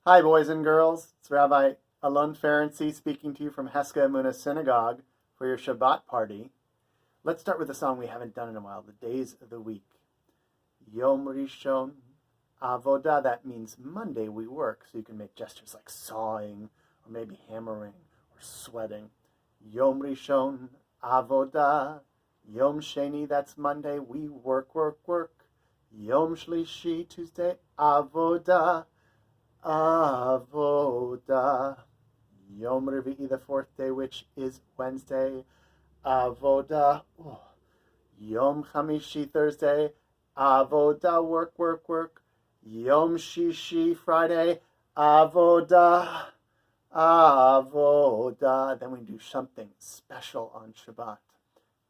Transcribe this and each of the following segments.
Hi, boys and girls. It's Rabbi Alon Ferenczi speaking to you from Heska Emunah Synagogue for your Shabbat party. Let's start with a song we haven't done in a while, the days of the week. Yom Rishon Avodah, that means Monday we work, so you can make gestures like sawing, or maybe hammering, or sweating. Yom Rishon Avodah, Yom Sheni, that's Monday, we work. Yom Shlishi, Tuesday, Avodah. Avodah. Yom Revi'i, the fourth day, which is Wednesday. Avodah. Yom Chamishi, Thursday. Avodah, work. Yom Shishi, Friday. Avodah. Then we do something special on Shabbat.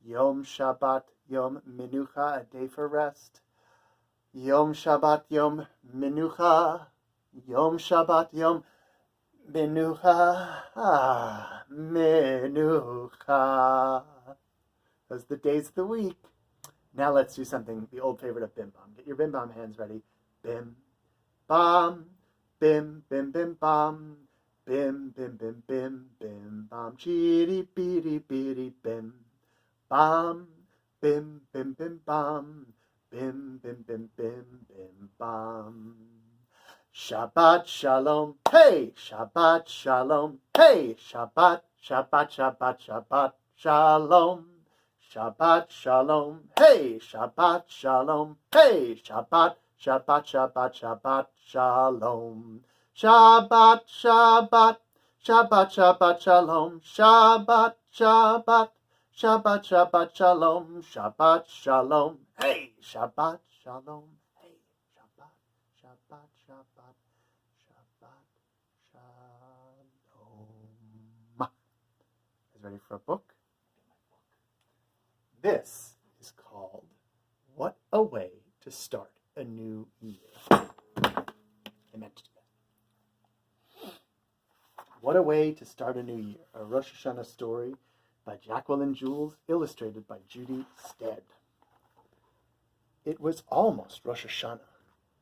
Yom Shabbat, Yom Menucha, a day for rest. Yom Shabbat, Yom Menucha. Yom Shabbat, Yom Menucha, Menucha. Those are the days of the week. Now let's do something, the old favorite of Bim Bam. Get your Bim Bam hands ready. Bim, Bam, Bim, Bim, Bim, Bam. Bim, Bim, Bim, Bim, Bim, Bam. Chitty, bitty, bitty, Bim. Bam, Bim, Bim, Bim, Bam. Bim, Bim, Bim, Bim, Bim, Bam. Shabbat Shalom, hey! Shabbat Shalom, hey! Shabbat, Shabbat, Shabbat, Shabbat Shalom. Shabbat Shalom, hey! Shabbat Shalom, hey! Shabbat, Shabbat, Shabbat, Shabbat Shalom. Shabbat, Shabbat, Shabbat, Shabbat Shalom. Shabbat, Shabbat, Shabbat, Shabbat Shalom. Shabbat Shalom, hey! Shabbat Shalom. Shabbat, Shalom. Guys ready for a book? This is called What a Way to Start a New Year. I meant to do that. What a Way to Start a New Year, a Rosh Hashanah story by Jacqueline Jules, illustrated by Judy Stead. It was almost Rosh Hashanah.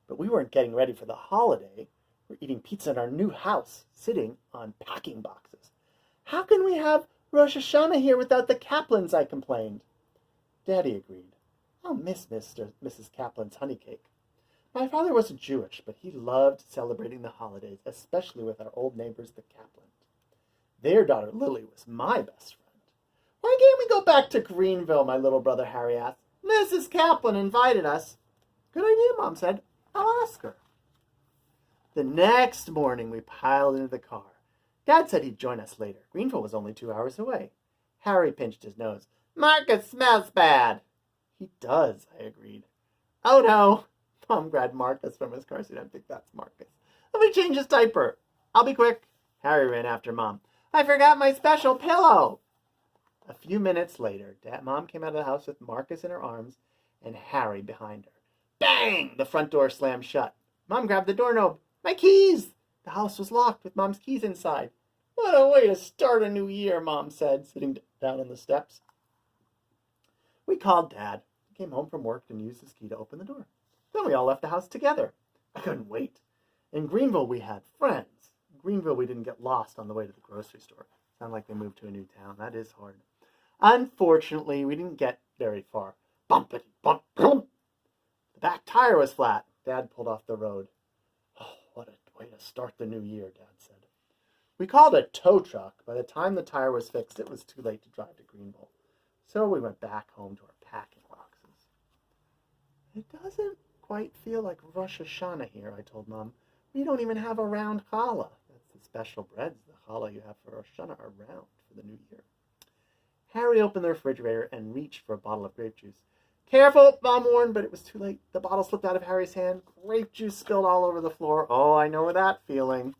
But we weren't getting ready for the holiday. We're eating pizza in our new house, sitting on packing boxes. How can we have Rosh Hashanah here without the Kaplans, I complained. Daddy agreed. I'll miss Mrs. Kaplan's honey cake. My father wasn't Jewish, but he loved celebrating the holidays, especially with our old neighbors, the Kaplans. Their daughter, Lily, was my best friend. Why can't we go back to Greenville, my little brother Harry asked. Mrs. Kaplan invited us. Good idea, Mom said. I'll ask her. The next morning, we piled into the car. Dad said he'd join us later. Greenville was only 2 hours away. Harry pinched his nose. Marcus smells bad. He does, I agreed. Oh, no. Mom grabbed Marcus from his car seat. I think that's Marcus. Let me change his diaper. I'll be quick. Harry ran after Mom. I forgot my special pillow. A few minutes later, Mom came out of the house with Marcus in her arms and Harry behind her. Bang! The front door slammed shut. Mom grabbed the doorknob. My keys! The house was locked with Mom's keys inside. What a way to start a new year, Mom said, sitting down on the steps. We called Dad. He came home from work and used his key to open the door. Then we all left the house together. I couldn't wait. In Greenville, we had friends. In Greenville, we didn't get lost on the way to the grocery store. Sounded like they moved to a new town. That is hard. Unfortunately, we didn't get very far. Bumpity bump, boom. The back tire was flat. Dad pulled off the road. Oh, what a way to start the new year, Dad said. We called a tow truck. By the time the tire was fixed, it was too late to drive to Greenville. So we went back home to our packing boxes. It doesn't quite feel like Rosh Hashanah here, I told Mom. We don't even have a round challah. That's the special breads. The challah you have for Rosh Hashanah are round for the new year. Harry opened the refrigerator and reached for a bottle of grape juice. Careful, Mom warned, but it was too late. The bottle slipped out of Harry's hand. Grape juice spilled all over the floor. Oh, I know that feeling.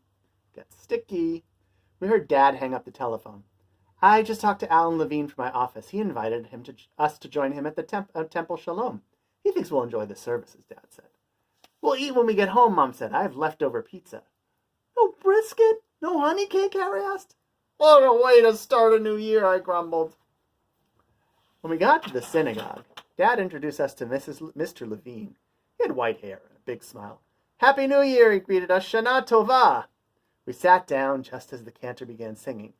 Gets sticky. We heard Dad hang up the telephone. I just talked to Alan Levine from my office. He invited us to join him at the Temple Shalom. He thinks we'll enjoy the services, Dad said. We'll eat when we get home, Mom said. I have leftover pizza. No brisket? No honey cake, Harry asked. What a way to start a new year, I grumbled. When we got to the synagogue, Dad introduced us to Mr. Levine. He had white hair and a big smile. Happy New Year, he greeted us. Shana Tova. We sat down just as the cantor began singing.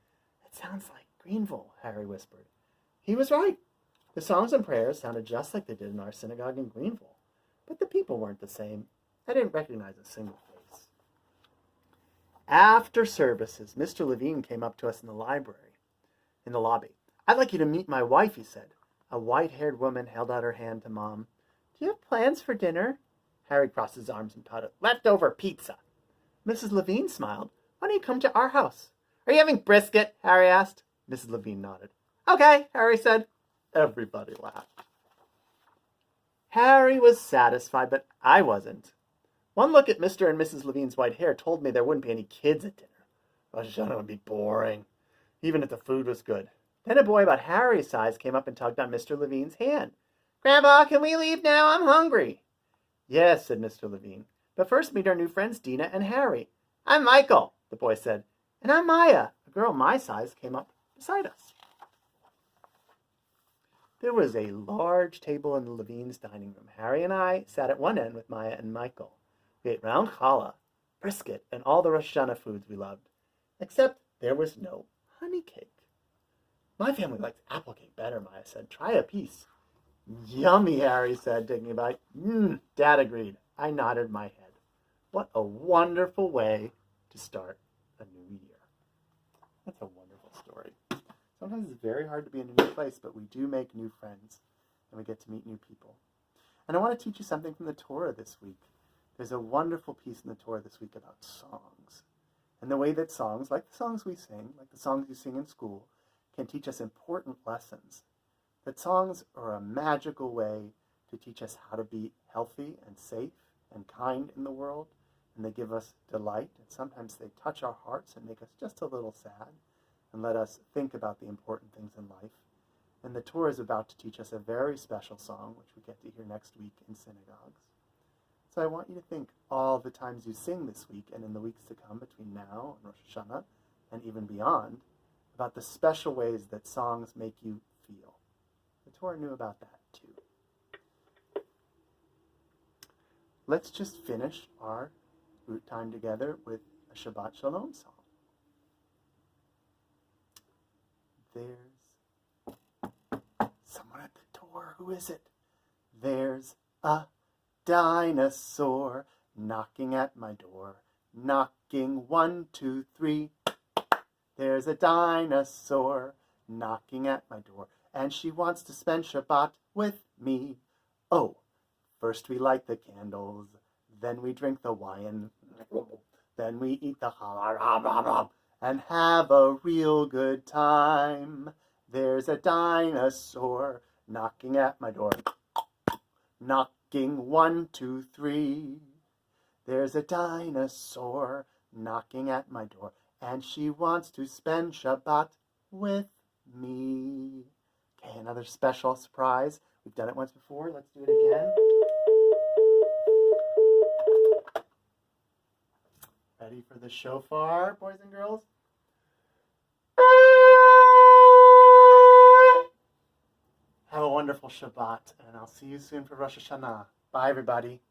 It sounds like Greenville, Harry whispered. He was right. The songs and prayers sounded just like they did in our synagogue in Greenville, but the people weren't the same. I didn't recognize a single face. After services, Mr. Levine came up to us in the lobby. I'd like you to meet my wife, he said. A white-haired woman held out her hand to Mom. Do you have plans for dinner? Harry crossed his arms and pouted. Leftover pizza. Mrs. Levine smiled. Why don't you come to our house? Are you having brisket? Harry asked. Mrs. Levine nodded. Okay, Harry said. Everybody laughed. Harry was satisfied, but I wasn't. One look at Mr. and Mrs. Levine's white hair told me there wouldn't be any kids at dinner. Rosh Hashanah would be boring, even if the food was good. Then a boy about Harry's size came up and tugged on Mr. Levine's hand. Grandpa, can we leave now? I'm hungry. Yes, said Mr. Levine. But first meet our new friends, Dina and Harry. I'm Michael, the boy said. And I'm Maya. A girl my size came up beside us. There was a large table in the Levine's dining room. Harry and I sat at one end with Maya and Michael. We ate round challah, brisket, and all the Rosh Hashanah foods we loved. Except there was no honey cake. My family likes apple cake better, Maya said. Try a piece. Yummy, Harry said, taking a bite. Dad agreed. I nodded my head. What a wonderful way to start a new year. That's a wonderful story. Sometimes it's very hard to be in a new place, but we do make new friends, and we get to meet new people. And I want to teach you something from the Torah this week. There's a wonderful piece in the Torah this week about songs, and the way that songs, like the songs we sing, like the songs you sing in school, can teach us important lessons. That songs are a magical way to teach us how to be healthy and safe and kind in the world, and they give us delight, and sometimes they touch our hearts and make us just a little sad, and let us think about the important things in life. And the Torah is about to teach us a very special song, which we get to hear next week in synagogues. So I want you to think all the times you sing this week and in the weeks to come between now and Rosh Hashanah and even beyond about the special ways that songs make you feel. The Torah knew about that too. Let's just finish our root time together with a Shabbat Shalom song. There's someone at the door. Who is it? There's a dinosaur knocking at my door. Knocking 1, 2, 3. There's a dinosaur knocking at my door, and she wants to spend Shabbat with me. Oh, first we light the candles, then we drink the wine, then we eat the challah, and have a real good time. There's a dinosaur knocking at my door. Knocking 1, 2, 3. There's a dinosaur knocking at my door, and she wants to spend Shabbat with me. Okay, another special surprise. We've done it once before. Let's do it again. Ready for the shofar, boys and girls? Have a wonderful Shabbat, and I'll see you soon for Rosh Hashanah. Bye, everybody.